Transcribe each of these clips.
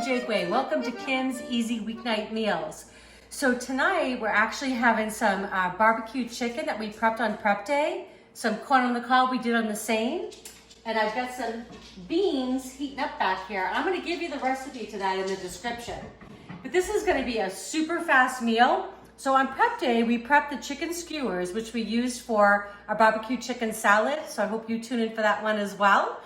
and Jakeway. Welcome to Kim's Easy Weeknight Meals. So tonight we're actually having some barbecue chicken that we prepped on prep day, some corn on the cob we did on the same, and I've got some beans heating up back here. I'm going to give you the recipe to that in the description. But this is going to be a super fast meal. So on prep day, we prepped the chicken skewers, which we used for our barbecue chicken salad. So I hope you tune in for that one as well,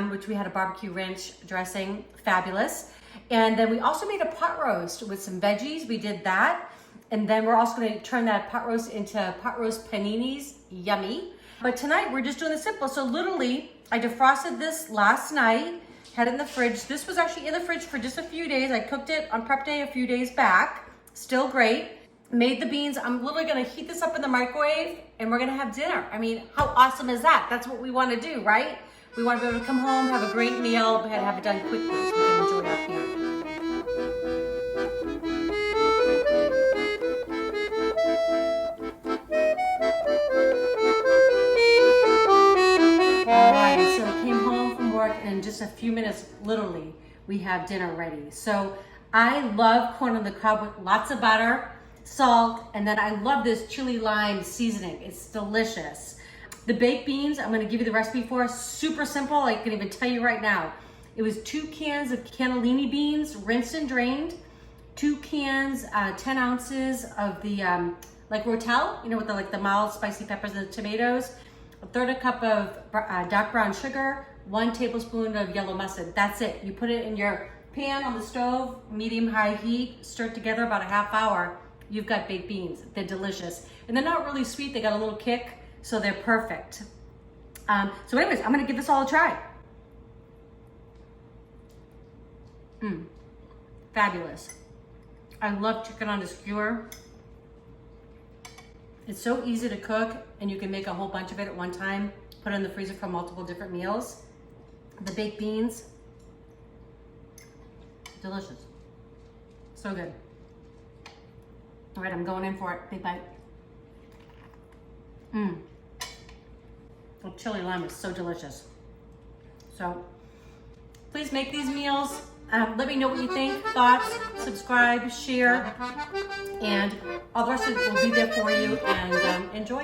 which we had a barbecue ranch dressing, fabulous. And then we also made a pot roast with some veggies. We did that. And then we're also going to turn that pot roast into pot roast paninis, yummy. But tonight we're just doing the simple. So literally, I defrosted this last night, had it in the fridge. This was actually in the fridge for just a few days. I cooked it on prep day a few days back. Still great. Made the beans. I'm literally going to heat this up in the microwave and we're going to have dinner. I mean, how awesome is that? That's what we want to do, right? We want to be able to come home, have a great meal, but have it done quickly so we can enjoy our food. All right, so I came home from work and in just a few minutes, literally, we have dinner ready. So I love corn on the cob with lots of butter, salt, and then I love this chili lime seasoning. It's delicious. The baked beans, I'm gonna give you the recipe for, super simple. I can even tell you right now. It was 2 cans of cannellini beans, rinsed and drained, 2 cans, 10 ounces of the like rotel, you know, with the mild spicy peppers and the tomatoes, a third a cup of dark brown sugar, 1 tablespoon of yellow mustard. That's it. You put it in your pan on the stove, medium-high heat, stir it together about a half hour. You've got baked beans. They're delicious. And they're not really sweet. They got a little kick, so they're perfect. So anyways, I'm gonna give this all a try. Fabulous. I love chicken on a skewer. It's so easy to cook and you can make a whole bunch of it at one time. Put it in the freezer for multiple different meals. The baked beans, delicious. So good. All right, I'm going in for it. Big bite. The chili lime is so delicious. So please make these meals. Let me know what you think, thoughts, subscribe, share, and all the rest of it will be there for you, and enjoy.